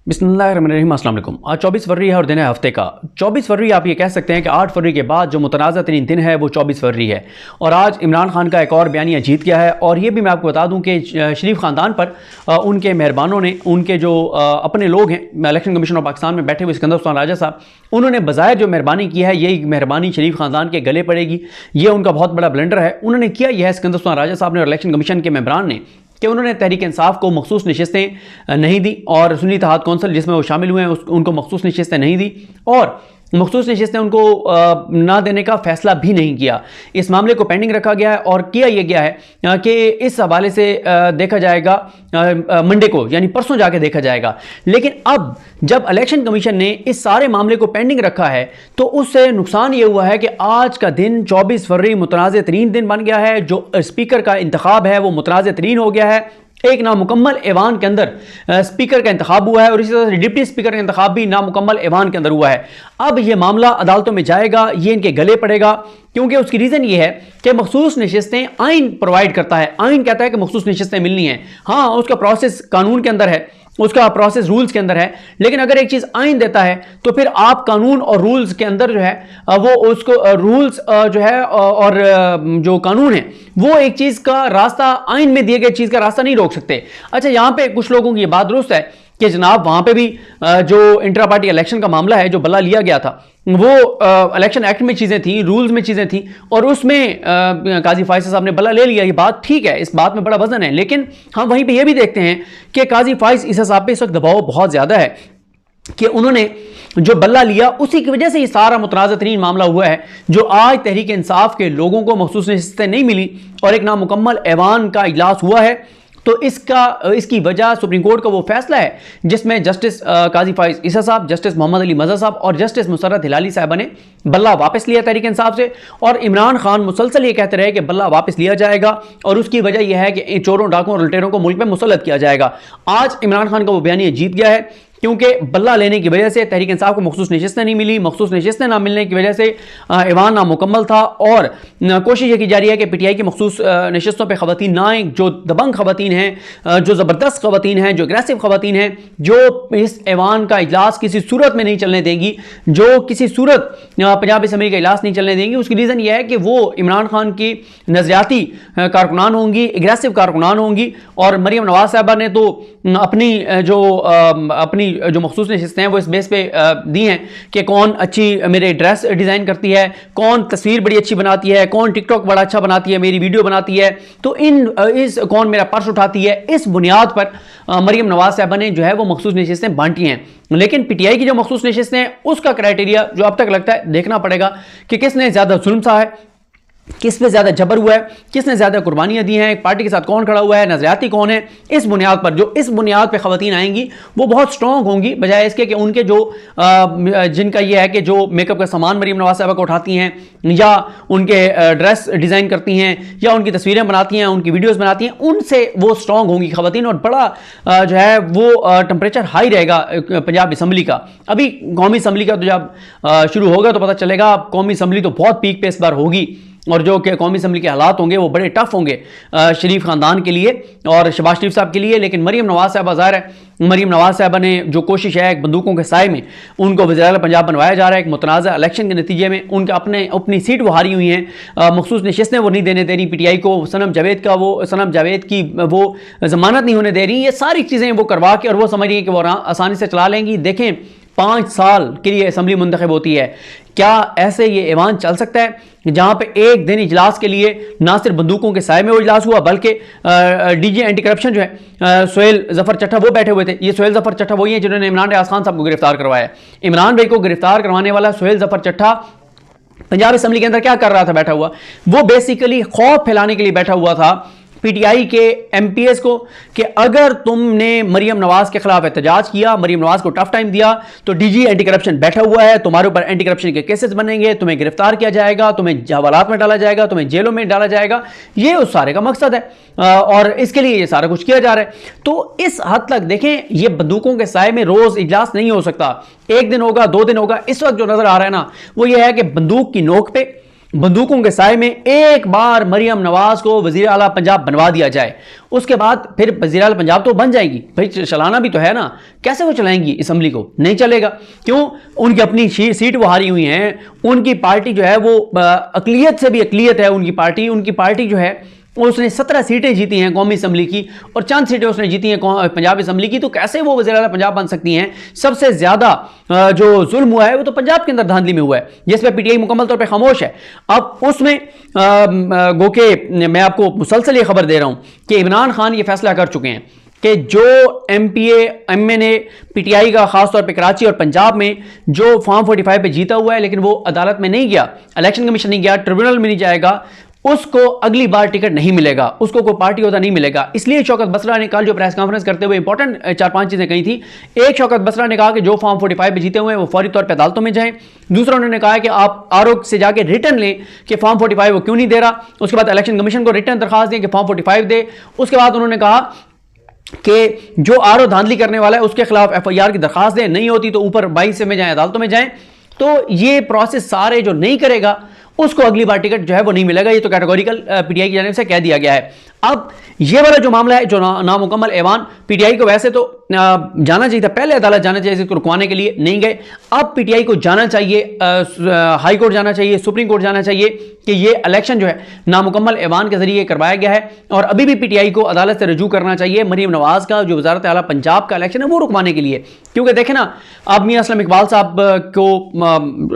बिस्मिल्लाहिर्रहमानिर्रहीम। अस्सलाम वालेकुम। आज 24 फरवरी है और दिन है हफ्ते का 24 फरवरी। आप ये कह सकते हैं कि 8 फरवरी के बाद जो मुतनाज़ा तरीन दिन है वो 24 फरवरी है। और आज इमरान खान का एक और बयानिया जीत गया है। और ये भी मैं आपको बता दूं कि शरीफ ख़ानदान पर उनके मेहरबानों ने, उनके जो अपने लोग हैं इलेक्शन कमीशन ऑफ पाकिस्तान में बैठे हुए सिकंदर उस्मान राजा साहब, उन्होंने बज़ाहिर जो मेहरबानी की है यही मेहरबानी शरीफ ख़ानदान के गले पड़ेगी। ये उनका बहुत बड़ा ब्लंडर है। उन्होंने किया यह है सिकंदर उस्मान राजा साहब ने और इलेक्शन कमीशन के मेंबरान ने कि उन्होंने तहरीक इंसाफ को मखसूस नशिस्तें नहीं दी और सुन्नी इत्तेहाद कौंसिल जिसमें वो शामिल हुए हैं उनको मखसूस नशिस्तें नहीं दी और मखसूस नशिस्तें उनको ना देने का फैसला भी नहीं किया। इस मामले को पेंडिंग रखा गया है और किया यह गया है कि इस हवाले से देखा जाएगा मंडे को, यानी परसों जाके देखा जाएगा। लेकिन अब जब इलेक्शन कमीशन ने इस सारे मामले को पेंडिंग रखा है तो उससे नुकसान ये हुआ है कि आज का दिन 24 फरवरी मुतनाज़ तरीन दिन बन गया है। जो स्पीकर का इंतखाब है वो मुतनाज़ तरीन हो गया है। एक नामुकम्मल ऐवान के अंदर स्पीकर का इंतखाब हुआ है और इसी तरह से डिप्टी स्पीकर का इंतखाब भी नामुकम्मल ऐवान के अंदर हुआ है। अब यह मामला अदालतों में जाएगा, ये इनके गले पड़ेगा, क्योंकि उसकी रीज़न ये है कि मखसूस नशिस्तें आइन प्रोवाइड करता है। आइन कहता है कि मखसूस नशिस्तें मिलनी है। हाँ, उसका प्रोसेस कानून के अंदर है, उसका प्रोसेस रूल्स के अंदर है। लेकिन अगर एक चीज़ आइन देता है तो फिर आप कानून और रूल्स के अंदर जो है वो उसको रूल्स जो है और जो कानून है वो एक चीज़ का रास्ता, आइन में दिए गए चीज़ का रास्ता नहीं रोक सकते। अच्छा, यहाँ पे कुछ लोगों की ये बात दुरुस्त है कि जनाब वहाँ पे भी जो इंट्रा पार्टी इलेक्शन का मामला है, जो बल्ला लिया गया था, वो इलेक्शन एक्ट में चीज़ें थी, रूल्स में चीज़ें थी और उसमें काजी फाइज साहब ने बल्ला ले लिया। ये बात ठीक है, इस बात में बड़ा वजन है। लेकिन हम वहीं पे ये भी देखते हैं कि काजी फाइज ईसा साहब पे इस वक्त दबाव बहुत ज़्यादा है कि उन्होंने जो बल्ला लिया उसी की वजह से ये सारा मुतनाज़ा तरीन मामला हुआ है। जो आज तहरीक इंसाफ के लोगों को मखसूस नशिस्तें नहीं मिली और एक नामुकम्मल ऐवान का इजलास हुआ है, तो इसकी वजह सुप्रीम कोर्ट का वो फैसला है जिसमें जस्टिस काजी फाइज ईसा साहब, जस्टिस मोहम्मद अली मज़हर साहब और जस्टिस मुसर्रत हिलाली साहबा ने बल्ला वापस लिया तहरीक इंसाफ से। और इमरान खान मुसलसल ये कहते रहे कि बल्ला वापस लिया जाएगा और उसकी वजह यह है कि चोरों, डाकुओं और लुटेरों को मुल्क में मुसल्लत किया जाएगा। आज इमरान खान का वो बयानिया जीत गया है, क्योंकि बल्ला लेने की वजह से तहरीक इंसाफ को मखसूस नशिस्तें नहीं मिली। मखसूस नशिस्तें ना मिलने की वजह से ऐवान नामुकम्मल था और कोशिश ये की जा रही है कि पीटीआई की मखसूस नशिस्तों पर ख़वातीन ना आएँ। जो दबंग ख़वातीन हैं, जो ज़बरदस्त ख़वातीन हैं, जो अग्रेसिव ख़वातीन हैं, जो इस ऐवान का इजलास किसी सूरत में नहीं चलने देंगी, जो किसी सूरत पंजाब असम्बली का इजलास नहीं चलने देंगी, उसकी रीज़न यह है कि वो इमरान खान की नज़रियाती कारकुनान होंगी, एग्रेसिव कारकुनान होंगी। और मरीम नवाज साहबा ने तो अपनी जो मखसूस नशिस्तें हैं वो इस बेस पे दी हैं कि कौन अच्छी मेरे ड्रेस डिज़ाइन करती है, कौन तस्वीर बड़ी अच्छी बनाती है, कौन टिकटॉक बड़ा अच्छा बनाती है, मेरी वीडियो बनाती है, तो कौन मेरा पर्स उठाती है। इस बुनियाद पर मरीम नवाज साहबा ने जो है वो मखसूस नशिस्तें बांटी हैं। लेकिन पीटीआई की जो मखसूस नशिस्तें हैं उसका क्राइटेरिया जो अब तक लगता है देखना पड़ेगा कि किसने ज़्यादा जुल्म सहा है, किस पे ज़्यादा जबर हुआ है, किसने ज़्यादा कुर्बानियाँ दी हैं, एक पार्टी के साथ कौन खड़ा हुआ है, नज़रियाती कौन है। इस बुनियाद पर जो इस बुनियाद पे ख़वातीन आएंगी वो बहुत स्ट्रॉन्ग होंगी, बजाय इसके कि उनके जो जिनका ये है कि जो मेकअप का सामान मरीम नवाज साहबा को उठाती हैं या उनके ड्रेस डिज़ाइन करती हैं या उनकी तस्वीरें बनाती हैं, उनकी वीडियोज़ बनाती हैं, उनसे वो स्ट्रॉन्ग होंगी ख़वातीन और बड़ा जो है वो टेम्परेचर हाई रहेगा पंजाब असम्बली का। अभी कौमी असम्बली का तो जब शुरू होगा तो पता चलेगा। कौमी असम्बली तो बहुत पीक पे इस बार होगी और जो कि कौमी असम्बली के हालात होंगे वो बड़े टफ होंगे शरीफ ख़ानदान के लिए और शहबाज शरीफ साहब के लिए। लेकिन मरीम नवाज साहबा ज़ाहिर है, मरीम नवाज साहबा ने जो कोशिश है एक बंदूकों के साए में उनको वज़ीर पंजाब बनवाया जा रहा है। एक मुतनाज़ा इलेक्शन के नतीजे में उनके अपनी सीट वो हारी हुई हैं, मखसूस नशिस्तें वो नहीं देने दे रही पीटीआई को, सनम जावेद की वो ज़मानत नहीं होने दे रही। ये सारी चीज़ें वो करवा के और वो समझ रही है कि वो आसानी से चला लेंगी। देखें, 5 साल के लिए असम्बली मुंतखब होती है, क्या ऐसे ये ऐवान चल सकता है जहां पे एक दिन इजलास के लिए ना सिर्फ बंदूकों के साए में वो इजलास हुआ बल्कि डीजी एंटी करप्शन जो है सोहेल जफर चट्टा वो बैठे हुए थे। ये सोहेल जफर चट्टा वही है जिन्होंने इमरान रियाज खान साहब को गिरफ्तार करवाया। इमरान भाई को गिरफ्तार करवाने वाला सोहेल जफर चट्टा पंजाब असम्बली के अंदर क्या कर रहा था बैठा हुआ? वो बेसिकली खौफ फैलाने के लिए बैठा हुआ था पीटीआई के एमपीएस को कि अगर तुमने मरीम नवाज के खिलाफ एहतजाज किया, मरीम नवाज को टफ टाइम दिया, तो डीजी एंटी करप्शन बैठा हुआ है, तुम्हारे ऊपर एंटी करप्शन के केसेस बनेंगे, तुम्हें गिरफ्तार किया जाएगा, तुम्हें हवालात में डाला जाएगा, तुम्हें जेलों में डाला जाएगा। ये उस सारे का मकसद है और इसके लिए ये सारा कुछ किया जा रहा है। तो इस हद तक देखें, ये बंदूकों के साए में रोज इजलास नहीं हो सकता। एक दिन होगा, 2 दिन होगा। इस वक्त जो नजर आ रहा है ना वो ये है कि बंदूक की नोक पे बंदूकों के साए में एक बार मरियम नवाज को वजीर आला पंजाब बनवा दिया जाए, उसके बाद फिर वजीर आला पंजाब तो बन जाएगी। भाई चलाना भी तो है ना, कैसे वो चलाएंगी असम्बली को? नहीं चलेगा। क्यों? उनकी अपनी सीट वो हारी हुई हैं, उनकी पार्टी जो है वो अकलियत से भी अकलियत है उनकी पार्टी जो है उसने 17 सीटें जीती हैं कौमी असम्बली की और चंद सीटें उसने जीती हैं पंजाब असम्बली की। तो कैसे वो वज़ीर आला पंजाब बन सकती हैं? सबसे ज़्यादा जो जुल्म हुआ है वो तो पंजाब के अंदर धांधली में हुआ है, जिस पर पीटीआई मुकम्मल तौर पे खामोश है। अब उसमें गो के मैं आपको मुसलसल ये खबर दे रहा हूँ कि इमरान खान ये फैसला कर चुके हैं कि जो एमपीए एमएनए पीटीआई का खासतौर पे कराची और पंजाब में जो फॉर्म 45 पे जीता हुआ है लेकिन वो अदालत में नहीं गया, इलेक्शन कमीशन नहीं गया, ट्रिब्यूनल में नहीं जाएगा, उसको अगली बार टिकट नहीं मिलेगा, उसको कोई पार्टी होता नहीं मिलेगा। इसलिए शौकत बसरा ने कल जो प्रेस कॉन्फ्रेंस करते हुए इंपॉर्टेंट 4-5 चीजें कही थी। एक, शौकत बसरा ने कहा कि जो फॉर्म 45 पे जीते हुए हैं वो फौरी तौर पे अदालतों में जाएं। दूसरा, उन्होंने कहा कि आप आरोप से जाके रिटर्न लें कि फॉर्म 45 वो क्यों नहीं दे रहा। उसके बाद इलेक्शन कमीशन को रिटर्न दरखास्त दें कि फॉर्म 45 दे। उसके बाद उन्होंने कहा कि जो आरो धांधली करने वाला है उसके खिलाफ एफआईआर की दरखास्त दें, नहीं होती तो ऊपर 22 में जाएं, अदालतों में जाएं। तो ये प्रोसेस सारे जो नहीं करेगा उसको अगली बार टिकट जो है वो नहीं मिलेगा। ये तो कैटेगोरिकल पीटीआई की जानिब से कह दिया गया है। अब ये वाला जो मामला है, जो नामुकम्मल ऐवान, पीटीआई को वैसे तो जाना चाहिए था, पहले अदालत जाना चाहिए इसको रुकवाने के लिए, नहीं गए। अब पीटीआई को जाना चाहिए, हाई कोर्ट जाना चाहिए, सुप्रीम कोर्ट जाना चाहिए कि ये इलेक्शन जो है नामुकम्मल ऐवान के जरिए करवाया गया है और अभी भी पीटीआई को अदालत से रजू करना चाहिए मरीम नवाज का जो वजारत आला पंजाब का इलेक्शन है वो रुकवाने के लिए। क्योंकि देखें ना, अब मियां असलम इकबाल साहब को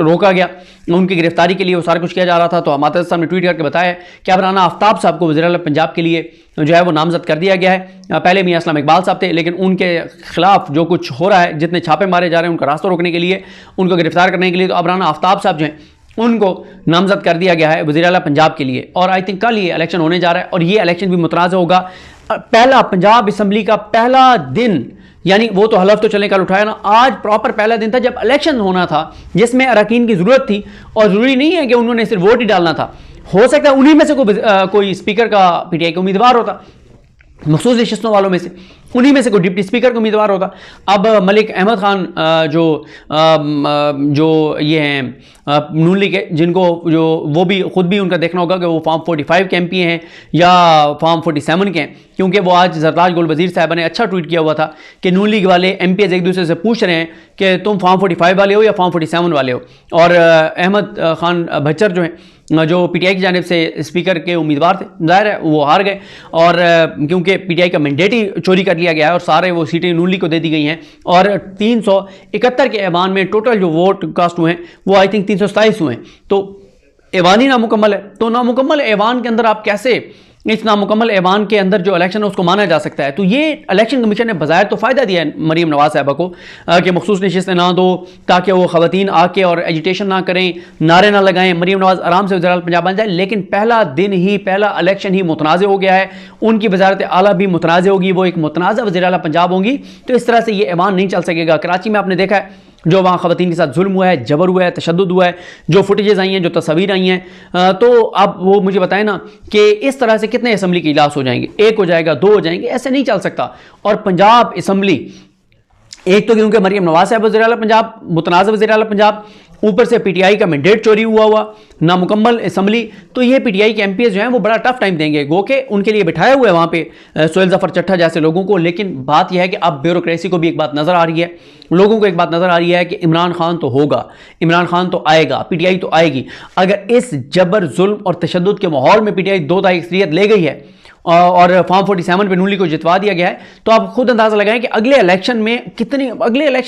रोका गया, उनकी गिरफ्तारी के लिए वो सारा कुछ किया जा रहा था। तो हमारे साहब ने ट्वीट करके बताया कि अब राना आफ्ताब साहब को वज़ीर आला पंजाब के लिए जो है वो नामजद कर दिया गया है। पहले मियां असलम इकबाल साहब थे, लेकिन उनके खिलाफ जो कुछ हो रहा है, जितने छापे मारे जा रहे हैं उनका रास्ता रोकने के लिए, उनको गिरफ्तार करने के लिए, तो अब राना आफ्ताब साहब जो हैं उनको नामजद कर दिया गया है वज़ीर आला पंजाब के लिए। और आई थिंक कल ये इलेक्शन होने जा रहा है और ये इलेक्शन भी मुतनाज़ होगा। पहला पंजाब असम्बली का पहला दिन, यानी वो तो हलफ तो चलने कल उठाया ना, आज प्रॉपर पहला दिन था जब इलेक्शन होना था, जिसमें अरकान की ज़रूरत थी। और ज़रूरी नहीं है कि उन्होंने सिर्फ वोट ही डालना था, हो सकता है उन्हीं में से कोई स्पीकर का पीटीआई का उम्मीदवार होता, मखसूस नशिस्तों वालों में से उन्हीं में से कोई डिप्टी स्पीकर का उम्मीदवार होता। अब मलिक अहमद खान जो ये हैं नून लीग के, जिनको जो वो भी खुद भी उनका देखना होगा कि वो फॉर्म 45 के एमपी हैं या फॉर्म 47 के हैं, क्योंकि वो आज जरदार गुल वज़ीर साहब ने अच्छा ट्वीट किया हुआ था कि नून लीग वाले एमपीएस एक दूसरे से पूछ रहे हैं कि तुम फॉर्म 45 वाले हो या फॉर्म 47 वाले हो। और अहमद खान भच्चर जो हैं, जो पीटीआई की जानिब से स्पीकर के उम्मीदवार थे, जाहिर है वो हार गए। और क्योंकि पीटीआई का मैंडेट ही चोरी कर लिया गया है और सारे वो सीटें नून लीग को दे दी गई हैं। और 371 के ऐवान में टोटल जो वोट कास्ट हुए हैं वो आई थिंक 327 हुए हैं। तो ऐवान ही नामुकम्मल है। तो नामुकम्मल ऐवान के अंदर आप कैसे इस नामुकम्मल ऐवान के अंदर जो इलेक्शन है उसको माना जा सकता है? तो ये इलेक्शन कमीशन ने बज़ाहिर तो फ़ायदा दिया है मरीम नवाज साहबा को कि मखसूस नशिस्तें ना दो ताकि वो ख़वातीन आके और एजिटेशन ना करें, नारे ना लगाएं, मरीम नवाज आराम से वज़ीर आला पंजाब बन जाए। लेकिन पहला दिन ही, पहला इलेक्शन ही मुतनाज़ हो गया है, उनकी वज़ारत आला भी मुतनाज़ होगी, वो एक मुतनाज़ वज़ीर आला पंजाब होंगी। तो इस तरह से ये ऐवान नहीं चल सकेगा। कराची में आपने देखा है जो वहाँ ख़वातीन के साथ जुल्म हुआ है, जबर हुआ है, तशद्दुद हुआ है, जो फुटेजेस आई हैं, जो तस्वीर आई हैं, तो अब वो मुझे बताएं ना कि इस तरह से कितने असम्बली के इजलास हो जाएंगे? 1 हो जाएगा, 2 हो जाएंगे, ऐसे नहीं चल सकता। और पंजाब असम्बली, एक तो क्योंकि मरीम नवाज साहब वज़ीर आला पंजाब, मुतनाज़ वज़ीर आला पंजाब, ऊपर से पीटीआई का मैंडेट चोरी हुआ नामुकम्मल असम्बली, तो ये पीटीआई के एमपीएस जो हैं वो बड़ा टफ टाइम देंगे। गो के उनके लिए बिठाया हुआ है वहाँ पे सोहेल ज़फ़र चट्ठा जैसे लोगों को। लेकिन बात यह है कि अब ब्यूरोक्रेसी को भी एक बात नज़र आ रही है, लोगों को एक बात नज़र आ रही है कि इमरान खान तो होगा, इमरान खान तो आएगा, पीटीआई तो आएगी। अगर इस जबर, जुल्म और तशद्दुद के माहौल में पीटीआई 2 अक्सरियत ले गई है और फॉर्म 47 पे नून लीग को जितवा दिया गया है, तो आप खुद अंदाजा लगाएं कि अगले इलेक्शन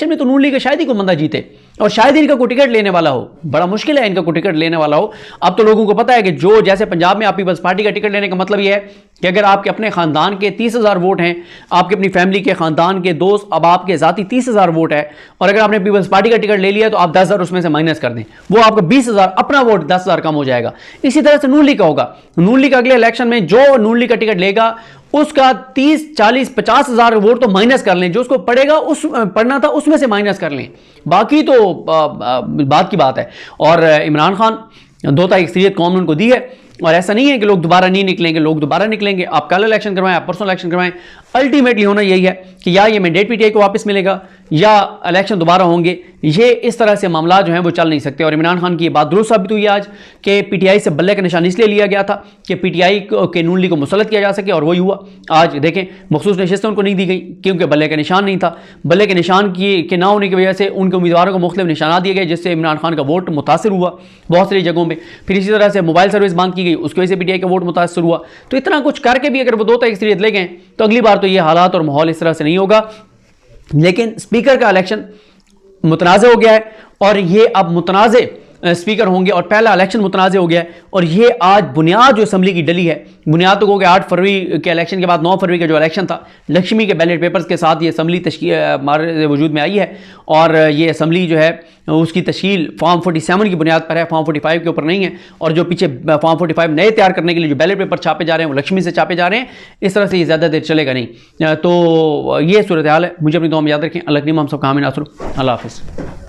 में तो नून लीग का शायद ही कोई बंदा जीते और शायद ही इनका कोई टिकट लेने वाला हो। बड़ा मुश्किल है इनका कोई टिकट लेने वाला हो। अब तो लोगों को पता है कि जो जैसे पंजाब में आप पीपल्स पार्टी का टिकट लेने का मतलब यह है कि अगर आपके अपने खानदान के 30,000 वोट हैं, आपके अपनी फैमिली के खानदान के दोस्त, अब आपके ज़ाती 30,000 वोट है और अगर आपने पीपल्स पार्टी का टिकट ले लिया तो आप 10,000 उसमें से माइनस कर दें, वो आपका 20,000 अपना वोट 10,000 कम हो जाएगा। इसी तरह से नून लीग का होगा। नून लीग अगले इलेक्शन में जो नून लीग का टिकट लेगा उसका 30, 40, 50,000 वोट तो माइनस कर लें, जो उसको पढ़ना था उसमें से माइनस कर लें, बाकी तो बात की बात है। और इमरान खान 2 अक्सरियत कौम ने उनको दी है और ऐसा नहीं है कि लोग दोबारा नहीं निकलेंगे, लोग दोबारा निकलेंगे। आप कल इलेक्शन करवाएं, आप परसों इलेक्शन करवाएं, अल्टीमेटली होना यही है कि या ये मैंडेट पीटीआई को वापस मिलेगा या इलेक्शन दोबारा होंगे। ये इस तरह से मामला जो हैं वो चल नहीं सकते। और इमरान खान की ये बात दुरुस्त साबित हुई आज कि पीटीआई से बल्ले का निशान इसलिए लिया गया था कि पीटीआई के नून लीग को मुसल्लत किया जा सके, और वही हुआ। आज देखें मखसूस नशिस्तें उनको नहीं दी गई क्योंकि बल्ले का निशान नहीं था। बल्ले के निशान के ना होने की वजह से उनके उम्मीदवारों को मुख्तलिफ निशाना दिए गए, जिससे इमरान खान का वोट मुतासर हुआ बहुत सारी जगहों पर। फिर इसी तरह से मोबाइल सर्विस बंद की गई, उसकी वजह से पीटीआई का वोट मुतासर हुआ। तो इतना कुछ करके भी अगर वो 2 तारीख ले गए तो अगली बार तो ये हालात और माहौल इस तरह से नहीं होगा। लेकिन स्पीकर का इलेक्शन मुतनाज़ हो गया है और ये अब मुतनाज़ स्पीकर होंगे और पहला इलेक्शन मुतनाज़ हो गया है। और ये आज बुनियाद जो असम्बली की डली है, बुनियाद तो हो गया 8 फरवरी के इलेक्शन के बाद 9 फरवरी का जो इलेक्शन था, लक्ष्मी के बैलेट पेपर्स के साथ ये असम्बली हमारे वजूद में आई है। और ये असम्बली जो है उसकी तश्कील फॉर्म 47 की बुनियाद पर है, फॉर्म 45 के ऊपर नहीं है। और जो पीछे फॉर्म 45 नए तैयार करने के लिए जो बैलेट पेपर छापे जा रहे हैं वो लक्ष्मी से छापे जा रहे हैं। इस तरह से ये ज़्यादा देर चलेगा नहीं। तो ये सूरत हाल है। मुझे अपनी दुआ में याद रखें। अल्लाह हम सब काम नासर। अल्लाह हाफ़िज़।